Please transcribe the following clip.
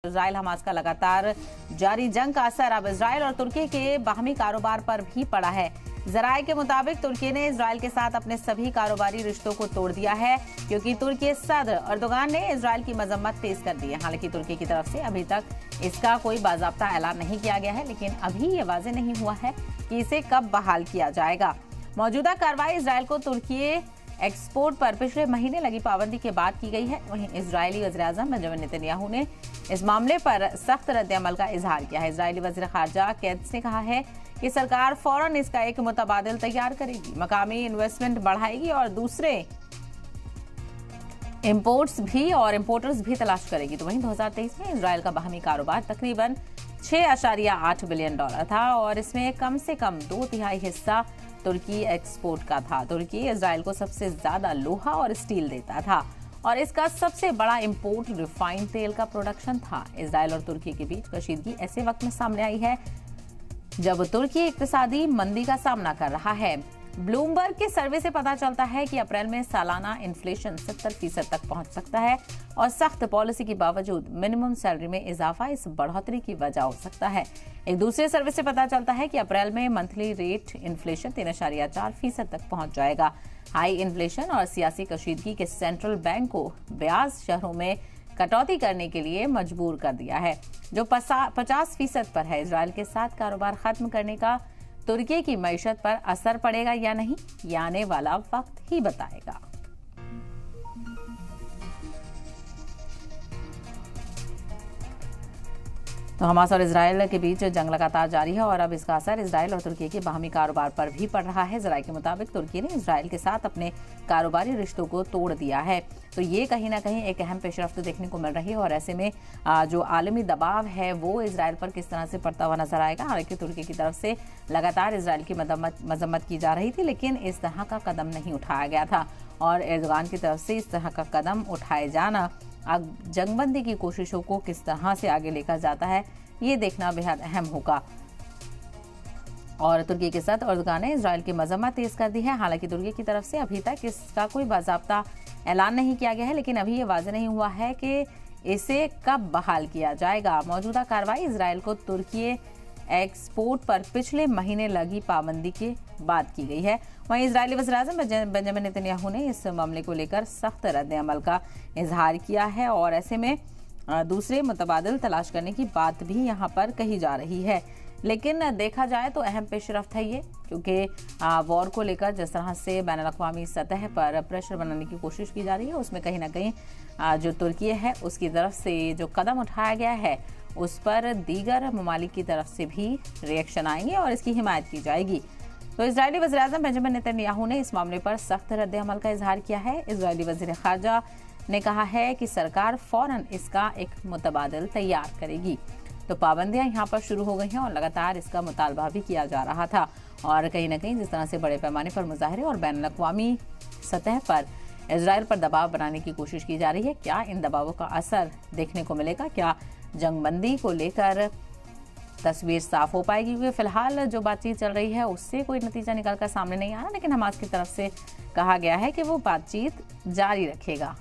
Israel Hamas का लगातार जारी जंग का असर अब इजराइल और तुर्की के बाहमी कारोबार पर भी पड़ा है। जराये के मुताबिक तुर्की ने इजराइल के साथ अपने सभी कारोबारी रिश्तों को तोड़ दिया है, क्योंकि तुर्की सदर अर्दोगान ने इजराइल की मजम्मत तेज कर दी है। हालांकि तुर्की की तरफ से अभी तक इसका कोई बाज़ाब्ता ऐलान नहीं किया गया है, लेकिन अभी ये वाज़ेह नहीं हुआ है कि इसे कब बहाल किया जाएगा। मौजूदा कार्रवाई इजराइल को तुर्की एक्सपोर्ट पर पिछले महीने लगी पाबंदी के बाद की गई है। वहीं इजरायली वज़ीर-ए-आज़म बेंजामिन नेतन्याहू ने इस मामले पर सख्त रद्द-ए-अमल का इजहार किया है। इजरायली वज़ीर ख़ारजा केत्स ने कहा है कि सरकार फौरन इसका एक मुतबादिल तैयार करेगी, मकामी इन्वेस्टमेंट बढ़ाएगी और दूसरे इम्पोर्टर्स भी तलाश करेगी। तो वहीं 2023 में इजराइल का बाहमी कारोबार तकरीबन $6.8 बिलियन था और इसमें कम से कम 2/3 हिस्सा तुर्की एक्सपोर्ट का था। तुर्की इजराइल को सबसे ज्यादा लोहा और स्टील देता था और इसका सबसे बड़ा इंपोर्ट रिफाइंड तेल का प्रोडक्शन था। इजराइल और तुर्की के बीच कशीदगी ऐसे वक्त में सामने आई है जब तुर्की इक्तिसादी मंदी का सामना कर रहा है। ब्लूमबर्ग के सर्वे से पता चलता है कि अप्रैल में सालाना इन्फ्लेशन 70% तक पहुंच सकता है और सख्त पॉलिसी के बावजूद मिनिमम सैलरी में इजाफा इस बढ़ोतरी की वजह हो सकता है। एक दूसरे सर्वे से पता चलता है कि अप्रैल में मंथली रेट इन्फ्लेशन 3.4% तक पहुंच जाएगा। हाई इन्फ्लेशन और सियासी कशीदगी के सेंट्रल बैंक को ब्याज शहरों में कटौती करने के लिए मजबूर कर दिया है, जो 50% पर है। इजराइल के साथ कारोबार खत्म करने का तुर्की की मईशत पर असर पड़ेगा या नहीं, ये आने वाला वक्त ही बताएगा। तो हमास और इजराइल के बीच जंग लगातार जारी है और अब इसका असर इजराइल और तुर्की के बाहमी कारोबार पर भी पड़ रहा है। जराये के मुताबिक तुर्की ने इजराइल के साथ अपने कारोबारी रिश्तों को तोड़ दिया है। तो ये कहीं ना कहीं एक अहम पेशरफ्त देखने को मिल रही है और ऐसे में जो आलमी दबाव है वो इजराइल पर किस तरह से पड़ता हुआ नजर आएगा। हालांकि तुर्की की तरफ से लगातार इजराइल की मजम्मत की जा रही थी, लेकिन इस तरह का कदम नहीं उठाया गया था और एर्दोगान की तरफ से इस तरह का कदम उठाए जाना अब जंगबंदी की कोशिशों को किस तरह से आगे लेकर जाता है, ये देखना बेहद अहम होगा। और तुर्की के साथ एर्दोगान ने इजराइल की मजम्मत तेज कर दी है। हालांकि तुर्की की तरफ से अभी तक इसका कोई बाज़ाब्ता ऐलान नहीं किया गया है, लेकिन अभी ये वाज़ेह नहीं हुआ है कि इसे कब बहाल किया जाएगा। मौजूदा कार्रवाई इजराइल को तुर्की एक्सपोर्ट पर पिछले महीने लगी पाबंदी के बाद की गई है। वहीं इजरायली वज़ीर-ए-आज़म बेंजामिन नेतन्याहू ने इस मामले को लेकर सख्त रद्द-ए-अमल का इजहार किया है और ऐसे में दूसरे मुतबादिल तलाश करने की बात भी यहाँ पर कही जा रही है। लेकिन देखा जाए तो अहम पेशरफ्त है ये, क्योंकि वॉर को लेकर जिस तरह से बैनुल अक़वामी सतह पर प्रेशर बनाने की कोशिश की जा रही है, उसमें कहीं ना कहीं जो तुर्की है उसकी तरफ से जो कदम उठाया गया है उस पर दीगर ममालिक की तरफ से भी रिएक्शन आएंगे और इसकी हिमायत की जाएगी। तो इजरायली वज़ीर-ए-आज़म बेंजामिन नेतन्याहू ने इस मामले पर सख्त रद्द-ए-अमल का इजहार किया है। इजरायली वज़ीर ख़ारजा ने कहा है कि सरकार फौरन इसका एक मुतबादिल तैयार करेगी। तो पाबंदियां यहाँ पर शुरू हो गई हैं और लगातार इसका मुतालबा भी किया जा रहा था और कहीं ना कहीं जिस तरह से बड़े पैमाने पर मुजाहरे और बैनुल अक़वामी सतह पर इजराइल पर दबाव बनाने की कोशिश की जा रही है, क्या इन दबावों का असर देखने को मिलेगा? क्या जंगबंदी को लेकर तस्वीर साफ हो पाएगी? क्योंकि फिलहाल जो बातचीत चल रही है उससे कोई नतीजा निकलकर सामने नहीं आ रहा, लेकिन हमास की तरफ से कहा गया है कि वो बातचीत जारी रखेगा।